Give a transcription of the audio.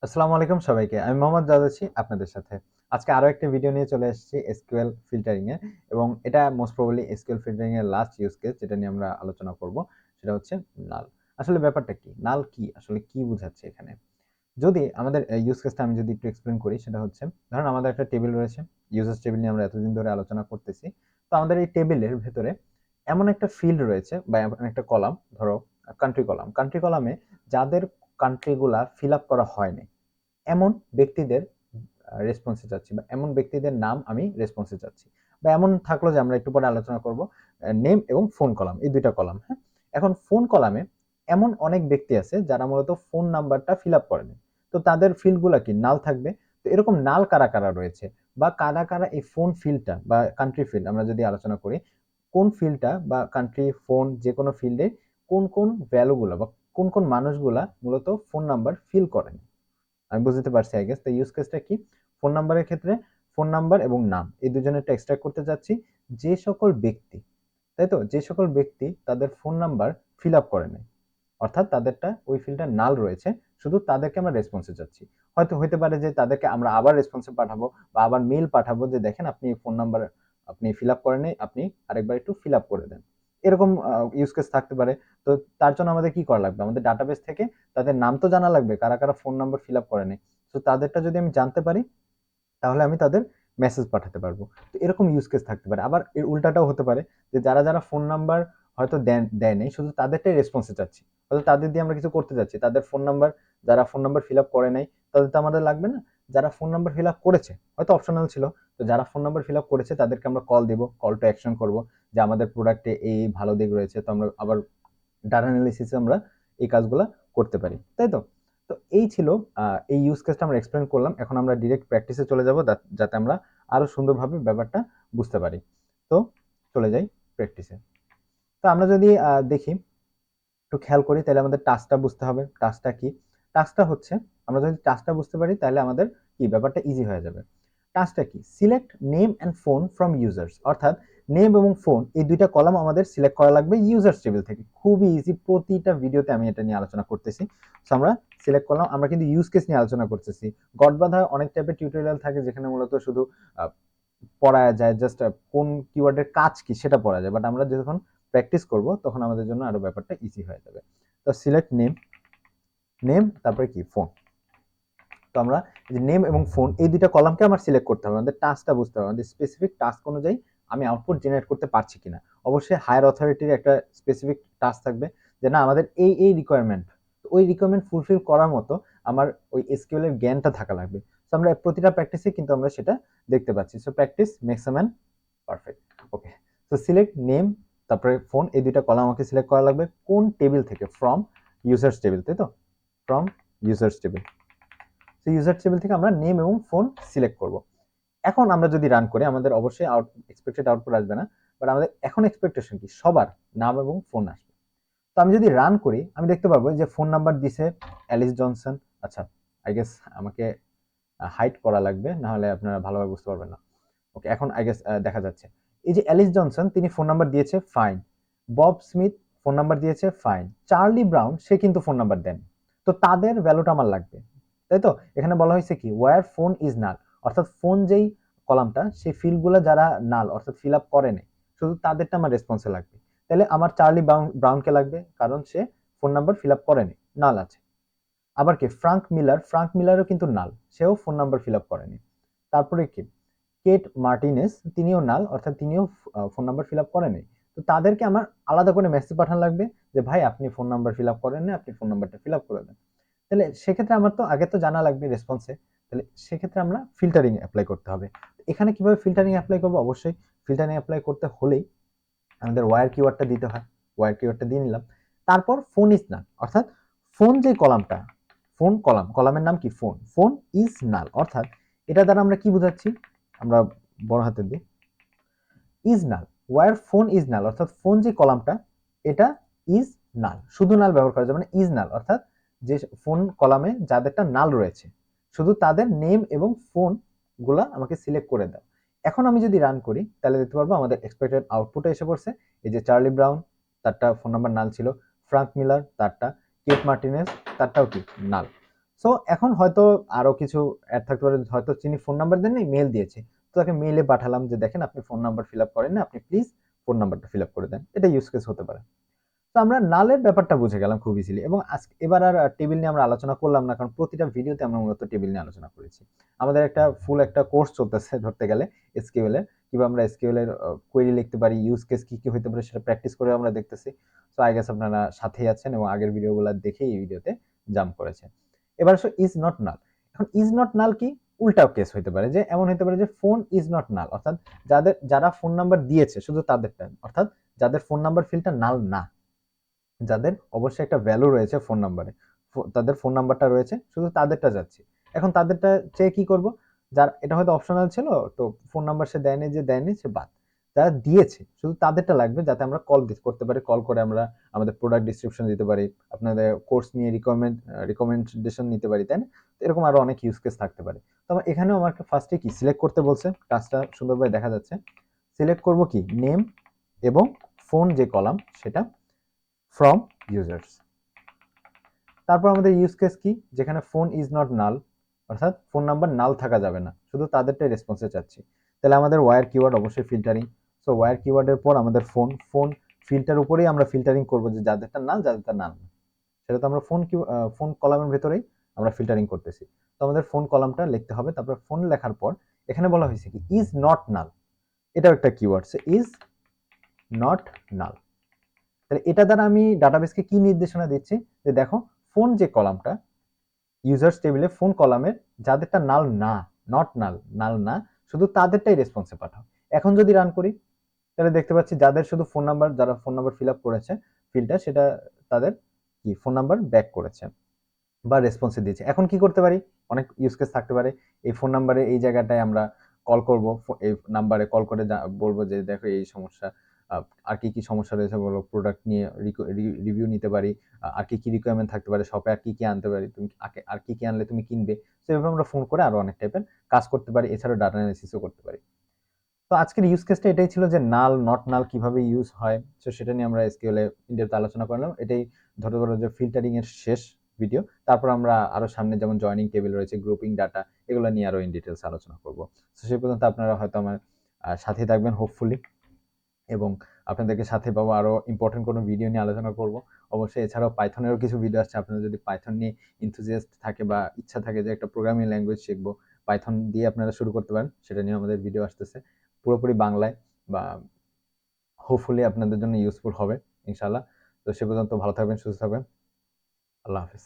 আসসালামু আলাইকুম সবাইকে। আমি মোহাম্মদ জাওয়াদ আছি আপনাদের সাথে। আজকে আরো একটা ভিডিও নিয়ে চলে এসেছি এসকিউএল ফিল্টারিং এ এবং এটা মোস্ট প্রবাবলি এসকিউএল ফিল্টারিং এর লাস্ট ইউজ কেস যেটা নিয়ে আমরা আলোচনা করব। সেটা হচ্ছে নাল। আসলে ব্যাপারটা কি? নাল কি? আসলে কি বোঝাচ্ছে এখানে? যদি আমাদের ইউজ কেসটা আমি যদি একটু এক্সপ্লেইন করি সেটা হচ্ছে ধরুন আমাদের একটা টেবিল রয়েছে। ইউজার্স টেবিল নিয়ে আমরা এতদিন ধরে আলোচনা করতেছি। তো আমাদের এই টেবিলের ভেতরে এমন একটা ফিল্ড রয়েছে বা এমন একটা কলাম ধরো কান্ট্রি কলাম। কান্ট্রি কলামে যাদের কান্ট্রি গুলা ফিল আপ করা হয়নি এমন ব্যক্তিদের রেসপন্সে চাচ্ছি বা এমন ব্যক্তিদের নাম আমি রেসপন্সে চাচ্ছি বা এমন থাকলো যে আমরা একটু পরে আলোচনা করব নেম এবং ফোন কলাম এই দুইটা কলাম। হ্যাঁ, এখন ফোন কলামে এমন অনেক ব্যক্তি আছে যারা মূলত ফোন নাম্বারটা ফিল আপ করেনি, তো তাদের ফিল্ডগুলো কি নাল থাকবে। তো এরকম নাল কারা কারা রয়েছে বা কারা কারা এই ফোন ফিল্ডটা বা কান্ট্রি ফিল্ড আমরা যদি আলোচনা করি কোন ফিল্ডটা বা কান্ট্রি ফোন যে কোনো ফিল্ডে কোন কোন ভ্যালুগুলো বা কোন কোন মানুষগুলা মূলত ফোন নাম্বার ফিল করেন আমি বুঝতে পারছি আই গেস। তো ইউজ কেসটা কি? ফোন নাম্বারের ক্ষেত্রে ফোন নাম্বার এবং নাম এই দুজনেরটা এক্সট্রাক্ট করতে যাচ্ছি। যে সকল ব্যক্তি, তাই তো, যে সকল ব্যক্তি তাদের ফোন নাম্বার ফিল আপ করে নাই, অর্থাৎ তাদেরটা ওই ফিল্ডটা নাল রয়েছে, শুধু তাদেরকে আমরা রেসপন্সে যাচ্ছি। হয়তো হইতে পারে যে তাদেরকে আমরা আবার রেসপন্সে পাঠাবো বা আবার মেইল পাঠাবো যে দেখেন আপনি ফোন নাম্বার আপনি ফিল আপ করেন নাই, আপনি আরেকবার একটু ফিল আপ করে দেন। এরকম ইউজ কেস থাকতে পারে। তো তার জন্য আমাদের কি করা লাগবে? আমাদের ডাটাবেস থেকে তাদের নাম তো জানা লাগবে কারা কারা ফোন নাম্বার ফিল আপ করে নাই। তো তাদেরটা যদি আমি জানতে পারি তাহলে আমি তাদের মেসেজ পাঠাতে পারবো। তো এরকম ইউজ কেস থাকতে পারে। আবার এর উল্টাটাও হতে পারে যে যারা যারা ফোন নাম্বার হয়তো দেয় নাই, শুধু তাদেরটাই রেসপন্সে চাচ্ছি, হয়তো তাদের দিয়ে আমরা কিছু করতে যাচ্ছি, তাদের ফোন নাম্বার, যারা ফোন নাম্বার ফিল আপ করে নাই তাদের তো আমাদের লাগবে না। যারা ফোন নাম্বার ফিল আপ করেছে হয়তো অপশনাল ছিল, তো যারা ফোন নাম্বার ফিল আপ করেছে তাদেরকে আমরা কল দিব, কল টু অ্যাকশন করবো যে আমাদের প্রোডাক্টে এই ভালো দিক রয়েছে, তো আমরা আবার ডাটা অ্যানালিসিসে আমরা এই কাজগুলা করতে পারি, তাই তো? তো এই ছিল এই ইউজ কেসটা আমরা এক্সপ্লেন করলাম। এখন আমরা ডিরেক্ট প্র্যাকটিসে চলে যাব যাতে আমরা আরো সুন্দরভাবে ব্যাপারটা বুঝতে পারি। তো চলে যাই প্র্যাকটিসে। তো আমরা যদি দেখি, একটু খেয়াল করি, তাহলে আমাদের টাস্কটা বুঝতে হবে। টাস্কটা কি? টাস্কটা হচ্ছে আমরা যদি টাস্কটা বুঝতে পারি তাহলে আমাদের কি ব্যাপারটা ইজি হয়ে যাবে। টাস্কটা কি? Select name and phone from users, অর্থাৎ নেম এবং ফোন এই দুইটা কলাম আমাদের সিলেক্ট করা লাগবে ইউজার্স টেবিল থেকে। খুবই ইজি, প্রতিটা ভিডিওতে আমি এটা নিয়ে আলোচনা করতেছি। সো আমরা সিলেক্ট করলাম, আমরা কিন্তু ইউজ কেস নিয়ে আলোচনা করতেছি। গডবাধা অনেক টাইপের টিউটোরিয়াল থাকে যেখানে মূলত শুধু পড়া যায়, জাস্ট কোন কিওয়ার্ডের কাজ কি সেটা পড়া যায়, বাট আমরা যখন প্র্যাকটিস করব তখন আমাদের জন্য আরো ব্যাপারটা ইজি হয়ে যাবে। তো সিলেক্ট নেম, নেম তারপরে কি ফোন। তো আমরা যে নেম এবং ফোন এই দুইটা কলামকে আমার সিলেক্ট করতে হবে, আমাদের টাস্কটা বুঝতে হবে, আমাদের স্পেসিফিক টাস্ক অনুযায়ী আমি আউটপুট জেনারেট করতে পারছি কিনা। অবশ্যই হায়ার অথরিটির একটা স্পেসিফিক টাস্ক থাকবে যে না আমাদের এই এই রিকোয়ারমেন্ট, ওই রিকোয়ারমেন্ট ফুলফিল করার মতো আমার ওই এসকিউএল এর জ্ঞানটা থাকা লাগবে। তো আমরা প্রতিটা প্র্যাকটিসে কিন্তু আমরা সেটা দেখতে পাচ্ছি। So practice makes a man perfect. Okay, so select name তারপরে ফোন এই দুইটা কলাম আমাকে সিলেক্ট করা লাগবে কোন টেবিল থেকে? ফ্রম ইউজার্স টেবিল, তাই তো? From users table. সেই ইউজার টেবিল থেকে আমরা নেম এবং ফোন সিলেক্ট করব। এখন আমরা যদি রান করি আমাদের অবশ্যই এক্সপেক্টেড আউটপুট আসবে না, বাট আমাদের এখন এক্সপেকটেশন কি সবার নাম এবং ফোন আসবে। তো আমি যদি রান করি আমি দেখতে পারবো যে ফোন নাম্বার দিছে অ্যালিস জনসন। আচ্ছা, আই গেস আমাকে হাইড করা লাগবে, না হলে আপনারা ভালোভাবে বুঝতে পারবেন না। ওকে, এখন আই গেস দেখা যাচ্ছে। এই যে অ্যালিস জনসন তিনি ফোন নাম্বার দিয়েছে, fine. Bob Smith phone number দিয়েছে, ফাইন। চার্লি ব্রাউন সে কিন্তু ফোন নাম্বার দেন। তো তাদের ভ্যালুটা আমার লাগবে, তাই তো? এখানে বলা হয়েছে কি ওয়্যার ফোন ইজ নাল, অর্থাৎ ফোন যেই কলামটা সেই ফিল্ডগুলো যারা নাল অর্থাৎ ফিল আপ করে নেই, শুধু তাদেরটা আমার রেসপন্সে লাগবে। তাহলে আমার চার্লি ব্রাউনকে লাগবে কারণ সে ফোন নাম্বার ফিল আপ করেনি, নাল আছে। আবার কি ফ্রাঙ্ক মিলার, ফ্রাঙ্ক মিলারও কিন্তু নাল, সেও ফোন নাম্বার ফিল আপ করেনি। তারপরে কি কেট মার্টিনেস, তিনিও নাল অর্থাৎ তিনিও ফোন নাম্বার ফিল আপ করেনি। তো তাদেরকে আমার আলাদা করে মেসেজ পাঠানো লাগবে যে ভাই আপনি ফোন নাম্বার ফিল আপ করেন না, আপনি ফোন নাম্বারটা ফিল আপ করে দেন। তাহলে সেক্ষেত্রে আমার তো আগে তো জানা লাগবে রেসপন্সে, তাহলে সেক্ষেত্রে আমরা ফিল্টারিং অ্যাপ্লাই করতে হবে। এখানে কিভাবে ফিল্টারিং অ্যাপ্লাই করবো? অবশ্যই ফিল্টারিং অ্যাপ্লাই করতে হলেই আমাদের ওয়্যার কিওয়ার্ডটা দিতে হয়। ওয়্যার কিওয়ার্ডটা দিয়ে নিলাম। তারপর ফোন ইজ নাল, অর্থাৎ ফোন যে কলামটা, ফোন কলাম, কলামের নাম কি ফোন, ফোন ইজ নাল, অর্থাৎ এটা দ্বারা আমরা কি বোঝাচ্ছি? আমরা বড় হাতের দিই is null, where phone is null, অর্থাৎ ফোন যে কলামটা এটা ইজ নাল, শুধু নাল ব্যবহার করা যাবে না, ইজ নাল, অর্থাৎ যে ফোন কলামে যাদেরটা নাল রয়েছে শুধু তাদের নেম এবং ফোন গুলা আমাকে সিলেক্ট করে দাও। এখন আমি যদি রান করি তাহলে দেখতে পারবো আমাদের এক্সপেক্টেড আউটপুটে এসে পড়ছে। এই যে চার্লি ব্রাউন তারটা ফোন নাম্বার নাল ছিল, ফ্রাঙ্ক মিলার তারটা, কেট মার্টিনেস তারটাও কি নাল। সো এখন হয়তো আরো কিছু অ্যাড থাকতে পারে, হয়তো তিনি ফোন নাম্বার দেন নাই, মেল দিয়েছে, তো তাকে মেইলে পাঠালাম যে দেখেন আপনি ফোন নাম্বার ফিল আপ করেন না, আপনি প্লিজ ফোন নাম্বারটা ফিল আপ করে দেন। এটা ইউজ কেস হতে পারে। তো আমরা নালের ব্যাপারটা বুঝে গেলাম খুব ইজিলি, এবং আজকে এবার আর টেবিল নিয়ে আমরা আলোচনা করলাম না, কারণ প্রতিটা ভিডিওতে আমরা মূলত টেবিল নিয়ে আলোচনা করেছি। আমাদের একটা ফুল একটা কোর্স চলতেছে ধরতে গেলে এসকিউএল এর, কিভাবে আমরা এসকিউএল এর কোয়েরি লিখতে পারি, ইউজ কেস কি কি হতে পারে সেটা প্র্যাকটিস করে আমরা দেখতেছি। তো আই গেস আপনারা সাথেই আছেন এবং আগের ভিডিওগুলো দেখে এই ভিডিওতে জাম্প করেছেন। এবার আসো ইজ নট নাল। এখন ইজ নট নাল কি? উল্টাও কেস হতে পারে, যে এমন হতে পারে যে ফোন ইজ নট নাল, অর্থাৎ যারা ফোন নাম্বার দিয়েছে শুধু তাদেরটা, অর্থাৎ যাদের ফোন নাম্বার ফিল্ডটা নাল না, যাদের অবশ্যই একটা ভ্যালু রয়েছে ফোন নাম্বারে, তাদের ফোন নাম্বারটা রয়েছে, শুধু তাদেরটা যাচ্ছে। এখন তাদেরটা চেয়ে কি করব? যার এটা হয়তো অপশনাল ছিল, তো ফোন নাম্বার সে দেয়নি, যে দেয়নি সে বাদ। যারা দিয়েছে শুধু তাদেরটা লাগবে, যাতে আমরা কল করতে পারি, কল করে আমরা আমাদের প্রোডাক্ট ডিসক্রিপশন দিতে পারি, আপনাদের কোর্স নিয়ে রিকমেন্ডেশন নিতে পারি, তাই না? এরকম আরো অনেক ইউজ কেস থাকতে পারে। তো এখানেও আমাকে ফার্স্টে কি সিলেক্ট করতে বলছে, কাজটা সুন্দরভাবে দেখা যাচ্ছে। সিলেক্ট করব কি নেম এবং ফোন যে কলাম সেটা ফ্রম ইউজার্স। তারপর আমাদের ইউজ কেস কি, যেখানে ফোন ইজ নট নাল, অর্থাৎ ফোন নাম্বার নাল থাকা যাবে না, শুধু তাদেরটাই রেসপন্সে চাচ্ছি। তাহলে আমাদের ওয়্যার কিওয়ার্ড অবশ্যই ফিল্টারিং। সো ওয়্যার কিওয়ার্ডের পর আমাদের ফোন ফিল্টার উপরেই আমরা ফিল্টারিং করবো, যে যাদেরটা নাল যাদেরটা নাল না, সেটা তো আমরা ফোন কলামের ভেতরেই আমরা ফিল্টারিং করতেছি। তো আমাদের ফোন কলামটা লিখতে হবে। তারপর ফোন লেখার পর এখানে বলা হয়েছে কি ইজ নট নাল, এটাও একটা কিওয়ার্ড, সে ইজ নট নাল। তাহলে এটা দ্বারা আমি ডাটাবেসকে কি নির্দেশনা দিচ্ছি, যে দেখো ফোন যে কলামটা ইউজার্স টেবিলে ফোন কলামের যাদেরটা নাল না, নট নাল, নাল না, শুধু তাদেরটাই রেসপন্সে পাঠাও। এখন যদি রান করি তাহলে দেখতে পাচ্ছি যাদের শুধু ফোন নাম্বার, যারা ফোন নাম্বার ফিল আপ করেছে ফিল্ডটা, সেটা তাদের কি ফোন নাম্বার ব্যাক করেছে বা রেসপন্সে দিয়েছে। এখন কি করতে পারি, অনেক ইউজ কেস থাকতে পারে। এই ফোন নাম্বারে এই জায়গাটায় আমরা কল করব, এই নাম্বারে কল করে বলবো যে দেখো এই সমস্যা, আর কি কি সমস্যা রয়েছে বলো, প্রোডাক্ট নিয়ে রিভিউ নিতে পারি, আর কি কি রিকোয়ারমেন্ট থাকতে পারে, শপে আর কি কি আনতে পারি, তুমি আর কি কি আনলে তুমি কিনবে। তো এভাবে আমরা ফোন করে আরো অনেক টাইপের কাজ করতে পারি, এছাড়াও ডাটা অ্যানালিসিসও করতে পারি। তো আজকের ইউজ কেসটা এটাই ছিল, যে নাল নট নাল কিভাবে ইউজ হয়। তো সেটা নিয়ে আমরা এসকিউএল এ ইনডেপথ আলোচনা করলাম। এটাই ধরতে পারো যে ফিল্টারিং এর শেষ ভিডিও। তারপর আমরা আরো সামনে যেমন জয়নিং টেবিল রয়েছে, গ্রুপিং ডাটা, এগুলো নিয়ে আরো ইন ডিটেলস আলোচনা করব। তো সেই পর্যন্ত আপনারা হয়তো আমার সাথে থাকবেন হোপফুলি, এবং আপনাদেরকে সাথে পাবো আরো ইম্পর্টেন্ট কোনো ভিডিও নিয়ে আলোচনা করব অবশ্যই। এছাড়াও পাইথনেরও কিছু ভিডিও আসছে, আপনারা যদি পাইথন নিয়ে ইনথুজিয়াস্ট থাকে বা ইচ্ছা থাকে যে একটা প্রোগ্রামিং ল্যাঙ্গুয়েজ শিখবো, পাইথন দিয়ে আপনারা শুরু করতে পারেন, সেটা নিয়ে আমাদের ভিডিও আসতেছে পুরোপুরি বাংলায়, বা হোপফুলি আপনাদের জন্য ইউজফুল হবে ইনশাআল্লাহ। তো সে পর্যন্ত ভালো থাকবেন, সুস্থ থাকবেন। আল্লাহ হাফেজ।